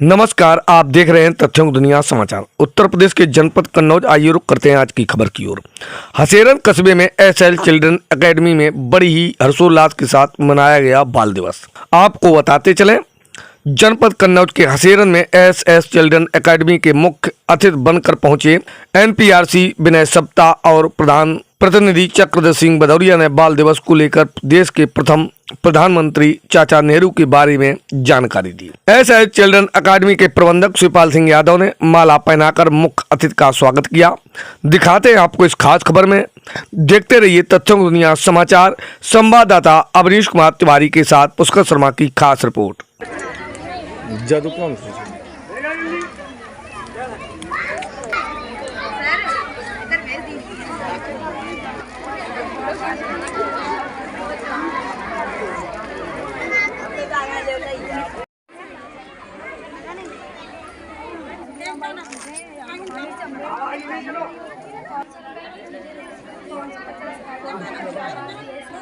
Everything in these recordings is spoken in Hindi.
नमस्कार, आप देख रहे हैं तथ्यों की दुनिया समाचार। उत्तर प्रदेश के जनपद कन्नौज। आइए रुक करते हैं आज की खबर की ओर। हसेरन कस्बे में एसएल चिल्ड्रन एकेडमी में बड़ी ही हर्षोल्लास के साथ मनाया गया बाल दिवस। आपको बताते चलें, जनपद कन्नौज के हसेरन में एसएस चिल्ड्रन एकेडमी के मुख्य अतिथि बनकर पहुंचे एनपीआरसी विनय सप्ता और प्रधान प्रतिनिधि चक्रधर सिंह भदौरिया ने बाल दिवस को लेकर देश के प्रथम प्रधानमंत्री चाचा नेहरू के बारे में जानकारी दी। एसएस चिल्ड्रन एकेडमी के प्रबंधक शिवपाल सिंह यादव ने माला पहनाकर मुख्य अतिथि का स्वागत किया। दिखाते हैं आपको इस खास खबर में। देखते रहिए तथ्यों की दुनिया समाचार। संवाददाता अवनीश कुमार तिवारी के साथ पुष्कर शर्मा की खास रिपोर्ट। जादू कौन सा?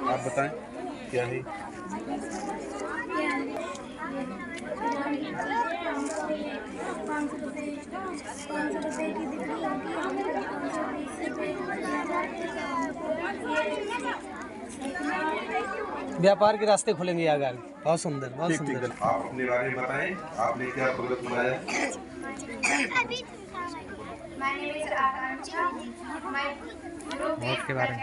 आप बताएं क्या है? व्यापार के रास्ते खुलेंगे आगे। बहुत सुंदर, बहुत सुंदर। आप अपने बारे में बताएं, आपने क्या प्रोजेक्ट बनाया? के बारे में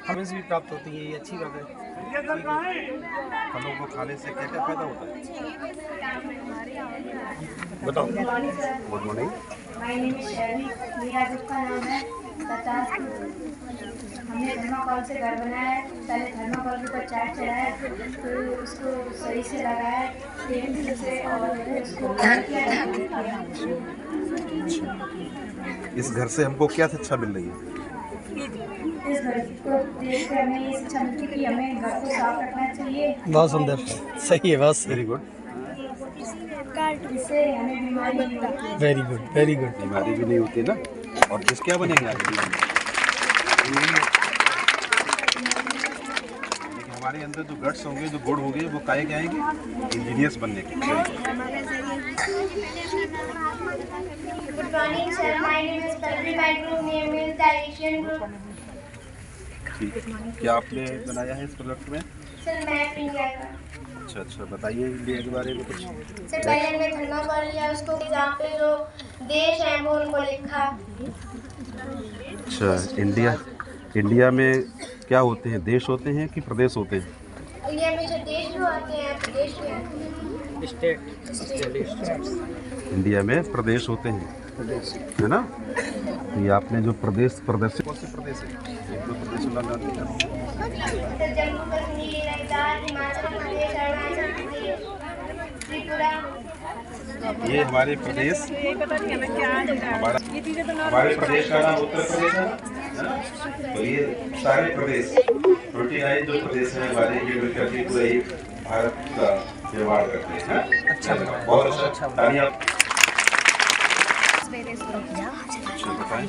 हमें भी प्राप्त होती है, ये अच्छी बात है। फलों को खाने से क्या क्या फायदा होता है बताओ। Good morning. मेरा ग्रुप का नाम है 50। हमने थर्माकोल से घर बनाया है। पहले थर्माकोल के ऊपर चाट चढ़ाया, तो उसको सही से लगाया तेल से और उसको इस घर से हमको क्या शिक्षा मिल रही है? इस घर को देख कर हमें ये शिक्षा मिलती है कि हमें घर को साफ रखना चाहिए। बहुत सुंदर, सही है, बस वेरी गुड। इससे हमें बीमारी नहीं होती। Very good, very good. बीमारी भी नहीं होती ना। और किस क्या बनेंगे आगे जीवन में? लेकिन हमारे अंदर जो गट्स होंगे, जो गुण होंगे, वो काहे के आएंगे? इंजीनियर्स बनने के। Good morning, sir. My name is Tanvi. My group name is the Asian Group. क्या आपने बनाया है इस प्रोजेक्ट में? सर मैप इंडिया का। अच्छा, बताइए इंडिया के बारे में कुछ। सर पहले हमने थर्माकोल लिया, उसको जहाँ पे जो देश है वो उनको लिखा। अच्छा, इंडिया में क्या होते हैं? देश होते हैं कि प्रदेश होते हैं? इंडिया में जो देश भी होते हैं, प्रदेश भी आते हैं। स्टेट। इंडिया में प्रदेश होते हैं, है ना? तो ये आपने जो प्रदेश कौन से प्रदेश है? एक दो प्रदेश का नाम लिखा। सर जम्मू कश्मीर, लद्दाख, हिमाचल प्रदेश, अरुणाचल प्रदेश, त्रिपुरा। ये हमारे प्रदेश, हमारे प्रदेश का नाम उत्तर प्रदेश है ना? तो ये सारे प्रदेश 29 जो प्रदेश हैं हमारे, ये मिलकर के पूरा एक भारत का निर्माण करते हैं। अच्छा, बहुत अच्छा। तालियां। अच्छा, बताएं।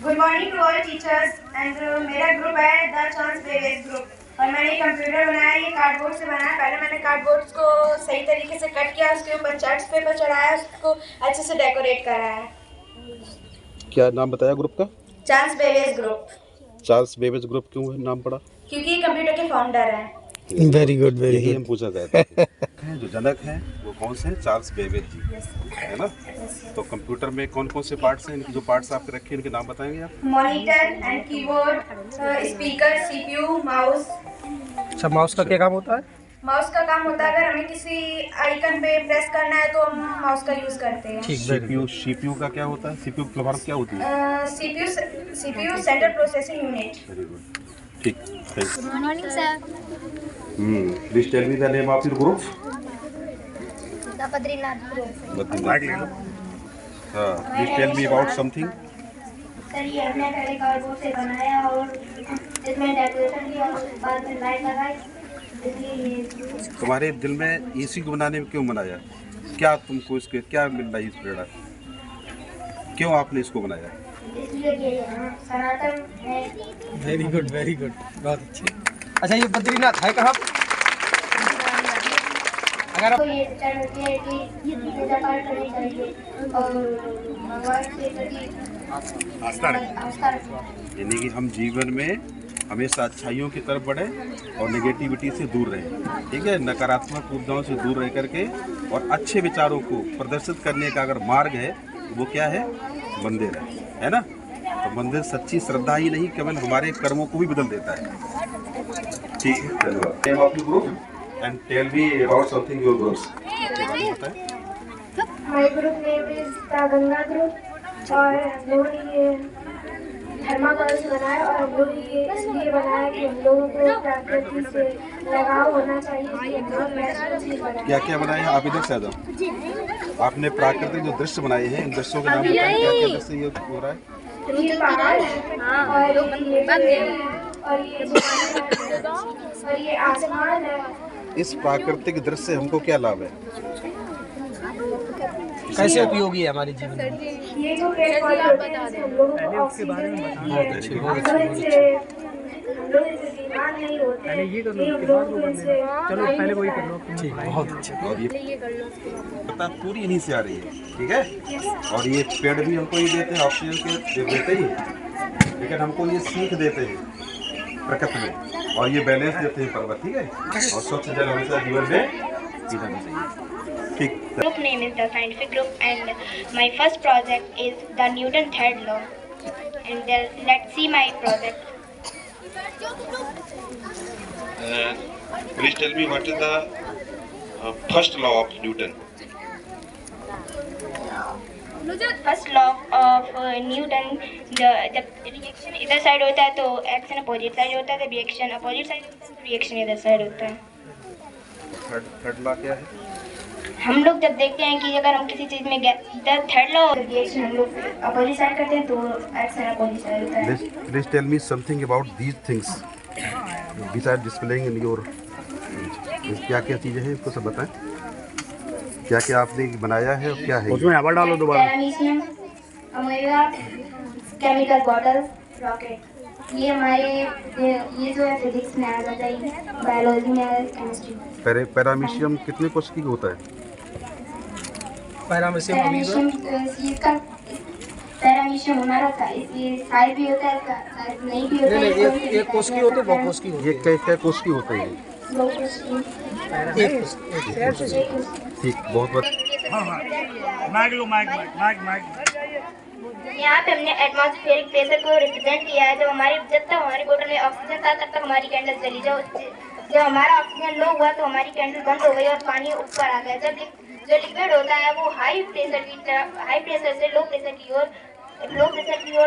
Good morning to all teachers and मेरा ग्रुप है द चांस बेबीज ग्रुप और मैंने कंप्यूटर बनाया। ये कार्डबोर्ड से बनाया। पहले मैंने कार्डबोर्ड को सही तरीके से कट किया, उसके ऊपर चार्ट्स पेपर चढ़ाया, उसको अच्छे से डेकोरेट कराया। क्या नाम बताया ग्रुप का? Chance babies group. Charles Babbage group क्यों नाम पड़ा? क्योंकि ये कंप्यूटर के फाउंडर हैं। वेरी गुड, वेरी यही गुड। हम पूछा गया था। जो जनक हैं वो कौन से हैं? चार्ल्स बेबेज जी, है ना? तो कंप्यूटर में कौन कौन से पार्ट्स हैं? इनकी जो पार्ट्स आपके रखे हैं, इनके नाम बताएंगे आप? Monitor and keyboard, speaker, CPU, mouse. अच्छा, माउस का क्या काम होता है? माउस का काम होता है अगर हमें किसी आइकन पे प्रेस करना है तो हम माउस का यूज करते हैं। ठीक। सीपीयू का क्या होता है? सीपीयू प्रोग्राम क्या होती है? CPU central processing unit. Very good, ठीक, thanks. Good morning sir. Please tell me the name of your group. The Badrinath group. Please tell me about something. Sir ये हमने पहले कार्डबोर्ड से बनाया और इसमें डेकोरेशन किया और बाद में लाइट लगाई, इसलिए तुम्हारे दिल में एसी को बनाने में क्यों बनाया? क्या तुमको इसके क्या मिल रहा है प्रेरणा? क्यों आपने इसको बनाया? इसलिए कि सनातन है। वेरी गुड, बहुत अच्छे। अच्छा, ये बद्रीनाथ है कहाँ? अगर तो ये सच्चाई होती है कि पूजा पाठ करनी चाहिए और भगवान के प्रति आस्था रखें। यानी कि हम जीवन में हमेशा अच्छाइयों की तरफ बढ़े और नेगेटिविटी से दूर रहें, ठीक है, नकारात्मक ऊर्जाओं से दूर रह करके, और अच्छे विचारों को प्रदर्शित करने का अगर मार्ग है वो क्या है? मंदिर है ना? तो मंदिर सच्ची श्रद्धा ही नहीं केवल हमारे कर्मों को भी बदल देता है। ठीक है, धन्यवाद। Name of your group and tell me about something your groups. My group name is the Ganga group और हम लोगों ने ये थर्माकोल बनाया और हम लोग ये इसलिए बनाया कि हम लोगों को प्रकृति से लगाव होना चाहिए, इसलिए हम लोग नेचुरल चीज बनाए। क्या क्या बनाए हैं आप? इधर से आ जाओ। आपने प्राकृतिक जो दृश्य बनाए हैं, इन दृश्यों के नाम बताएं, क्या क्या दृश्य ये हो रहा है? ये पहाड़ और ये आसमान है। इस प्राकृतिक दृश्य से हमको क्या लाभ है? कैसे उपयोगी है हमारे जीवन में? ये जो पेड़ पौधे होते हैं इससे हम लोगों को ऑक्सीजन मिलती है। हम लोग इससे बीमार नहीं होते। हम लोग इससे चलो पहले वही कर लो। ठीक, बहुत अच्छे। और ये पता पूरी इन्हीं से आ रही है, ठीक है। और ये पेड़ भी हमको ये देते हैं, ऑक्सीजन के देते ही, लेकिन हमको ये सीख देते हैं प्रकृति में, और ये बैलेंस देते हैं पर्वत, ठीक है। और स्वच्छ जल हमेशा जीवन में पीना चाहिए, ठीक। Group name is the scientific group and my first project is the Newton third law and let's see my project. Please tell me what is the first law of Newton? First law of Newton, जब रिएक्शन इधर साइड होता है तो एक्शन अपोजिट साइड होता है, जब रिएक्शन अपोजिट साइड होता है तो रिएक्शन इधर साइड होता है। थर्ड लॉ क्या है? हम लोग जब देखते हैं कि अगर हम किसी चीज में थर्ड लॉ रिएक्शन हम लोग अपोजिट साइड करते हैं तो एक्शन अपोजिट साइड होता है। Please tell me something about these things besides displaying in your क्या क्या चीजें हैं, इसको सब बताएं। क्या क्या आपने बनाया है और क्या है? उसमें हवा डालो दोबारा। Paramecium, omega, chemical bottles, rocket. ये हमारे ये जो है फिजिक्स में आ जाता है, बायोलॉजी में है, केमिस्ट्री। पैरामीशियम कितने कोष की होता है? पैरामीशियम इसका पैरामीशियम हमारा था, इसलिए साइड भी होता है, साइड नहीं भी होता है। एक कोष की होते हैं, बहुत कोष की होती ये क्या कोष की होते हैं? दो कोष की। ठीक, बहुत बहुत। यहाँ पे हमने एटमॉस्फेरिक प्रेशर को रिप्रेजेंट किया है। जब तक हमारी बोतल में ऑक्सीजन था तब तक हमारी कैंडल चली। जब हमारा ऑक्सीजन लो हुआ तो हमारी कैंडल बंद हो गई और पानी ऊपर आ गया। जब जो लिक्विड होता है वो हाई प्रेशर से लो प्रेशर की ओर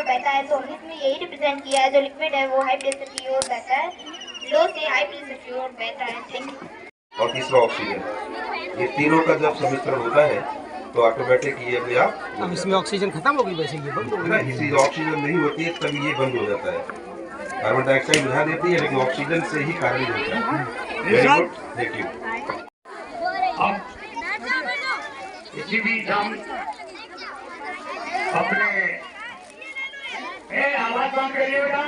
बहता है, तो हमने इसमें यही रिप्रेजेंट किया है। जो लिक्विड है वो हाई प्रेशर की ओर बहता है, लो से हाई प्रेशर की ओर बहता है। Thank you. और तीसरा ऑक्सीजन, ये तीनों का जब सम्मिश्रण होता है तो ऑटोमेटिक ये अपने आप, अब इसमें ऑक्सीजन खत्म हो गई, वैसे ये बंद हो है ना। इसी ऑक्सीजन नहीं होती है तभी ये बंद हो जाता है। कार्बन डाइऑक्साइड बुझा देती है, लेकिन ऑक्सीजन से ही कार्बन होता है। Very good, thank you. इसी बीच हम अपने आवाज बंद करिए बेटा,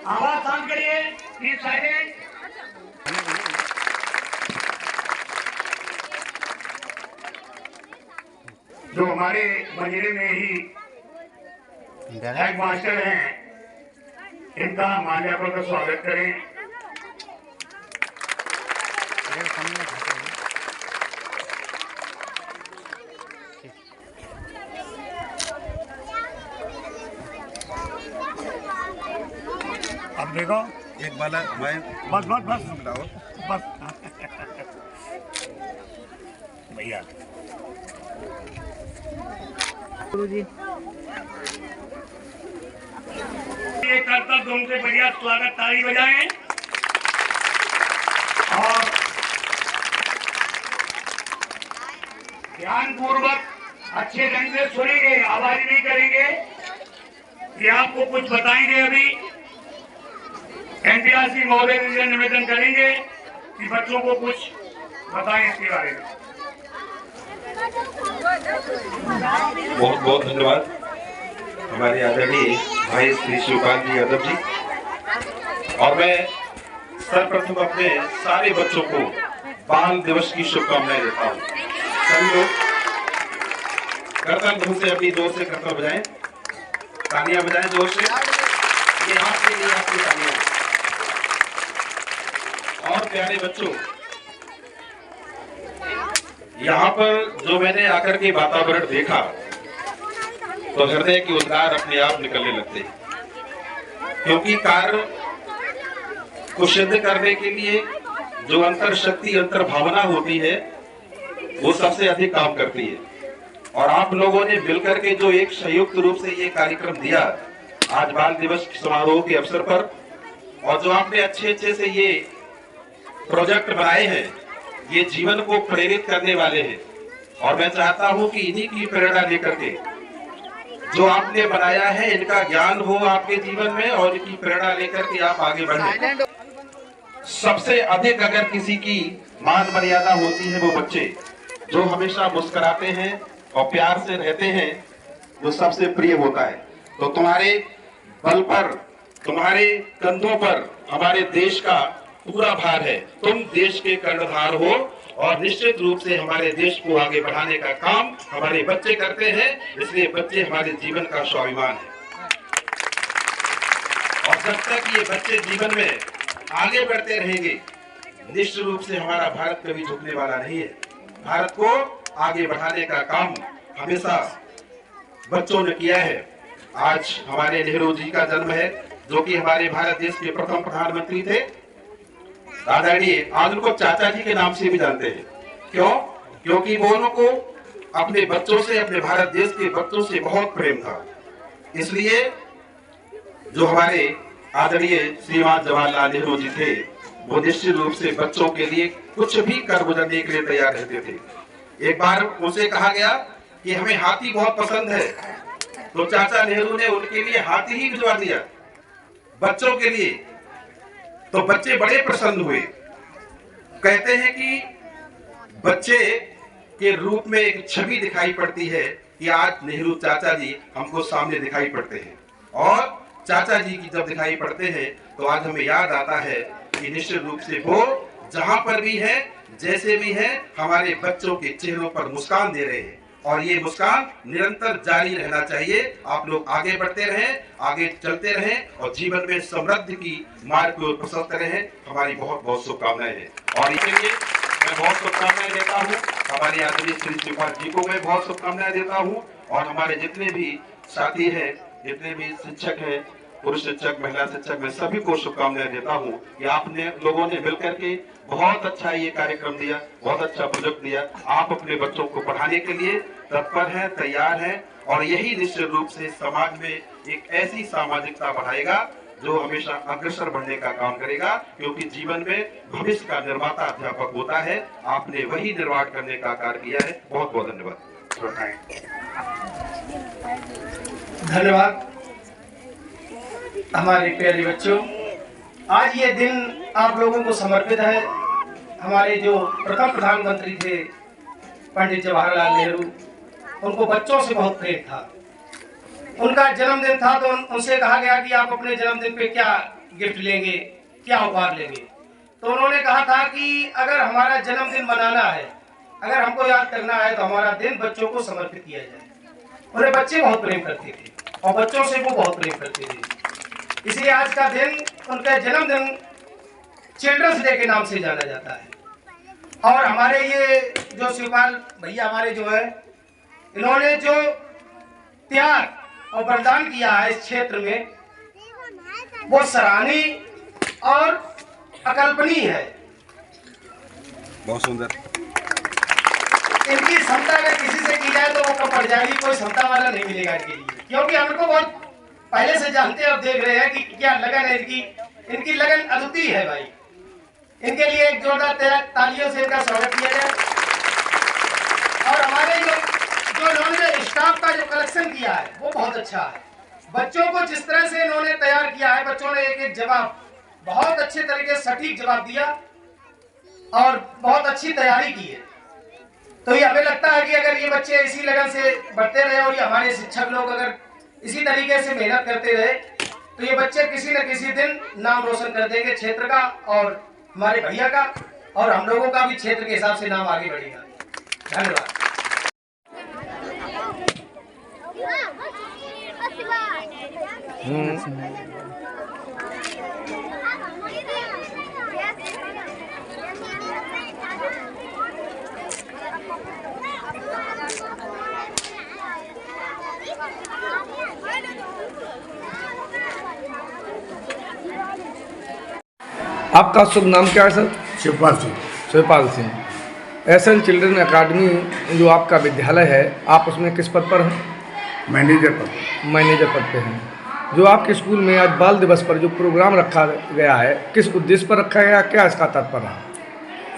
आवाज बंद करिए, प्लीज साइलेंट। जो हमारे मंदिर में ही हेड मास्टर हैं, इनका माल्यार्पण का स्वागत करें। अब देखो एक बाला मैं बस बस बस मिलाओ। बस भैया गुरुजी। ये कर्तव्य उनसे बढ़िया स्वागत, ताली बजाएं। और ध्यान पूर्वक अच्छे ढंग से सुनेंगे, आवाज नहीं करेंगे। ये आपको कुछ बताएंगे। अभी एनटीआरसी महोदय से निवेदन करेंगे कि बच्चों को कुछ बताएं इसके बारे में। बहुत बहुत धन्यवाद हमारे आदरणीय भाई श्री शिवपाल जी यादव जी। और मैं सर्वप्रथम अपने सारे बच्चों को बाल दिवस की शुभकामनाएं देता हूँ। सभी लोग करतल ध्वनि से अपनी जोर से करतल बजाएं, तालियां बजाएं जोर से। ये आपके लिए आपकी तालियां। और प्यारे बच्चों, यहाँ पर जो मैंने आकर के वातावरण देखा तो हृदय के उद्गार अपने आप निकलने लगते हैं, क्योंकि कार्य को सिद्ध करने के लिए जो अंतर शक्ति अंतर भावना होती है वो सबसे अधिक काम करती है। और आप लोगों ने मिलकर के जो एक संयुक्त रूप से ये कार्यक्रम दिया आज बाल दिवस समारोह के अवसर पर, और जो आपने अच्छे से ये प्रोजेक्ट बनाए हैं, ये जीवन को प्रेरित करने वाले हैं। और मैं चाहता हूं कि इन्हीं की प्रेरणा लेकर के जो आपने बनाया है इनका ज्ञान हो आपके जीवन में, और इनकी प्रेरणा लेकर के आप आगे बढ़ें। सबसे अधिक अगर किसी की मान मर्यादा होती है वो बच्चे जो हमेशा मुस्कुराते हैं और प्यार से रहते हैं, वो सबसे प्रिय होता है। तो तुम्हारे बल पर, तुम्हारे कंधों पर हमारे देश का पूरा भार है। तुम देश के कर्णधार हो और निश्चित रूप से हमारे देश को आगे बढ़ाने का काम हमारे बच्चे करते हैं, इसलिए बच्चे हमारे जीवन का स्वाभिमान है। और जब तक ये बच्चे जीवन में आगे बढ़ते रहेंगे, निश्चित रूप से हमारा भारत कभी झुकने वाला नहीं है। भारत को आगे बढ़ाने का काम हमेशा बच्चों ने किया है। आज हमारे नेहरू जी का जन्म है, जो कि हमारे भारत देश के प्रथम प्रधानमंत्री थे। आदरणीय, आज उनको चाचा जी के नाम से भी जानते हैं। क्यों? क्योंकि वो उनको अपने बच्चों से, अपने भारत देश के बच्चों से बहुत प्रेम था। इसलिए जो हमारे आदरणीय श्रीमान जवाहरलाल नेहरू जी थे, वो निश्चित रूप से बच्चों के लिए कुछ भी कर गुजरने के लिए तैयार रहते थे। एक बार उनसे कहा गया कि हमें हाथी बहुत पसंद है, तो चाचा नेहरू ने उनके लिए हाथी ही भिजवा दिया बच्चों के लिए। तो बच्चे बड़े प्रसन्न हुए। कहते हैं कि बच्चे के रूप में एक छवि दिखाई पड़ती है कि आज नेहरू चाचा जी हमको सामने दिखाई पड़ते हैं, और चाचा जी की जब दिखाई पड़ते हैं तो आज हमें याद आता है कि निश्चित रूप से वो जहां पर भी है, जैसे भी है, हमारे बच्चों के चेहरों पर मुस्कान दे रहे हैं। और ये मुस्कान निरंतर जारी रहना चाहिए। आप लोग आगे बढ़ते रहें, आगे चलते रहें और जीवन में समृद्धि की मार्ग को प्रशस्त रहें। हमारी बहुत बहुत शुभकामनाएं हैं। और इसके लिए मैं बहुत शुभकामनाएं देता हूँ हमारे आदरणीय श्री शिवपाल जी को मैं बहुत शुभकामनाएं देता हूँ, और हमारे जितने भी साथी हैं, जितने भी शिक्षक हैं, पुरुष शिक्षक, महिला शिक्षक, मैं सभी को शुभकामनाएं देता हूं कि आपने लोगों ने मिलकर के बहुत अच्छा ये कार्यक्रम दिया, बहुत अच्छा प्रोजेक्ट दिया। आप अपने बच्चों को पढ़ाने के लिए तत्पर हैं, तैयार हैं, और यही निश्चित रूप से समाज में एक ऐसी सामाजिकता बढ़ाएगा जो हमेशा अग्रसर बढ़ने का काम करेगा, क्योंकि जीवन में भविष्य का निर्माता अध्यापक होता है। आपने वही निर्माण करने का कार्य किया है। बहुत बहुत धन्यवाद। धन्यवाद हमारे प्यारे बच्चों। आज ये दिन आप लोगों को समर्पित है। हमारे जो प्रथम प्रधानमंत्री थे पंडित जवाहरलाल नेहरू, उनको बच्चों से बहुत प्रेम था। उनका जन्मदिन था तो उनसे कहा गया कि आप अपने जन्मदिन पे क्या गिफ्ट लेंगे, क्या उपहार लेंगे। तो उन्होंने कहा था कि अगर हमारा जन्मदिन मनाना है, अगर हमको याद करना है, तो हमारा दिन बच्चों को समर्पित किया जाए। उन्हें बच्चे बहुत प्रेम करते थे और बच्चों से वो बहुत प्रेम करते थे। इसलिए आज का दिन, उनका जन्मदिन चिल्ड्रंस डे के नाम से जाना जाता है। और हमारे ये जो शिवपाल भैया हमारे जो है, इन्होंने जो त्याग और बलिदान किया है इस क्षेत्र में, वो सराहनीय और अकल्पनीय है। बहुत सुंदर। इनकी क्षमता अगर किसी से की जाए तो वो कम पड़ जाएगी, कोई क्षमता वाला नहीं मिलेगा इनके लिए, क्योंकि हमको बहुत पहले से जानते हैं और देख रहे हैं कि क्या लगन है इनकी लगन अद्वितीय है भाई। इनके लिए एक जोरदार तालियों से इनका स्वागत किया जाए। और हमारे जो इन्होंने स्टाफ का जो कलेक्शन किया है वो बहुत अच्छा है। बच्चों को जिस तरह से इन्होंने तैयार किया है, बच्चों ने एक एक जवाब बहुत अच्छे तरीके से सटीक जवाब दिया और बहुत अच्छी तैयारी की है। तो ये हमें लगता है कि अगर ये बच्चे इसी लगन से बढ़ते रहे और ये हमारे शिक्षक लोग अगर इसी तरीके से मेहनत करते रहे तो ये बच्चे किसी न किसी दिन नाम रोशन कर देंगे क्षेत्र का और हमारे भैया का, और हम लोगों का भी क्षेत्र के हिसाब से नाम आगे बढ़ेगा। धन्यवाद। आपका शुभ नाम क्या है sir? Shivpal Singh. Shivpal Singh. SL children academy जो आपका विद्यालय है, आप उसमें किस पद पर हैं? मैनेजर पर। मैनेजर पद पे हैं। जो आपके स्कूल में आज बाल दिवस पर जो प्रोग्राम रखा गया है, किस उद्देश्य पर रखा गया, क्या इसका तात्पर्य है?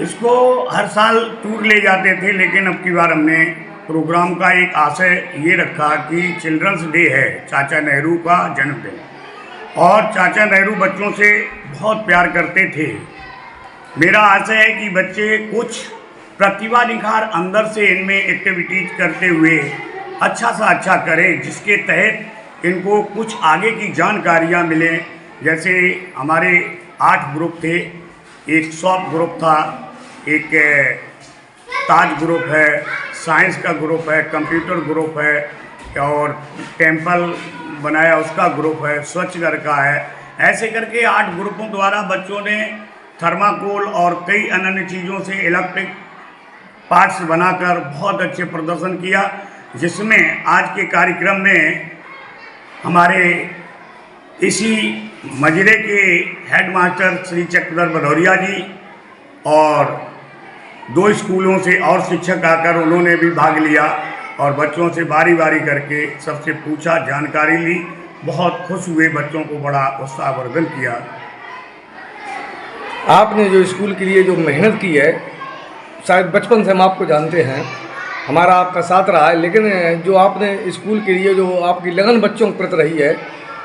इसको हर साल टूर ले जाते थे, लेकिन अब की बार हमने प्रोग्राम का एक आशय ये रखा कि चिल्ड्रंस डे है, चाचा नेहरू का जन्मदिन, और चाचा नेहरू बच्चों से बहुत प्यार करते थे। मेरा आशय है कि बच्चे कुछ प्रतिभा निखार अंदर से इनमें एक्टिविटीज करते हुए अच्छा सा अच्छा करें, जिसके तहत इनको कुछ आगे की जानकारियाँ मिलें। जैसे हमारे 8 ग्रुप थे, एक सॉफ्ट ग्रुप था, एक ताज ग्रुप है, साइंस का ग्रुप है, कंप्यूटर ग्रुप है, और टेम्पल बनाया उसका ग्रुप है, स्वच्छ घर का है। ऐसे करके 8 ग्रुपों द्वारा बच्चों ने थर्माकोल और कई अन्य चीज़ों से इलेक्ट्रिक पार्ट्स बनाकर बहुत अच्छे प्रदर्शन किया, जिसमें आज के कार्यक्रम में हमारे इसी मजरे के हेडमास्टर श्री चक्रधर भदौरिया जी और 2 स्कूलों से और शिक्षक आकर उन्होंने भी भाग लिया और बच्चों से बारी बारी करके सबसे पूछा, जानकारी ली, बहुत खुश हुए, बच्चों को बड़ा उत्साहवर्धन किया। आपने जो स्कूल के लिए जो मेहनत की है, शायद बचपन से हम आपको जानते हैं, हमारा आपका साथ रहा है, लेकिन जो आपने स्कूल के लिए जो आपकी लगन बच्चों के प्रति रही है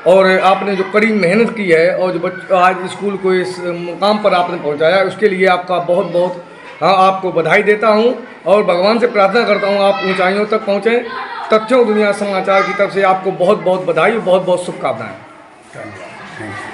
और आपने जो कड़ी मेहनत की है और जो आज स्कूल को इस मुकाम पर आपने पहुंचाया, उसके लिए आपका बहुत बहुत आपको बधाई देता हूं और भगवान से प्रार्थना करता हूं आप ऊंचाइयों तक पहुंचें। तथ्यों दुनिया समाचार की तरफ से आपको बहुत बहुत बधाई, बहुत बहुत शुभकामनाएं। धन्यवाद।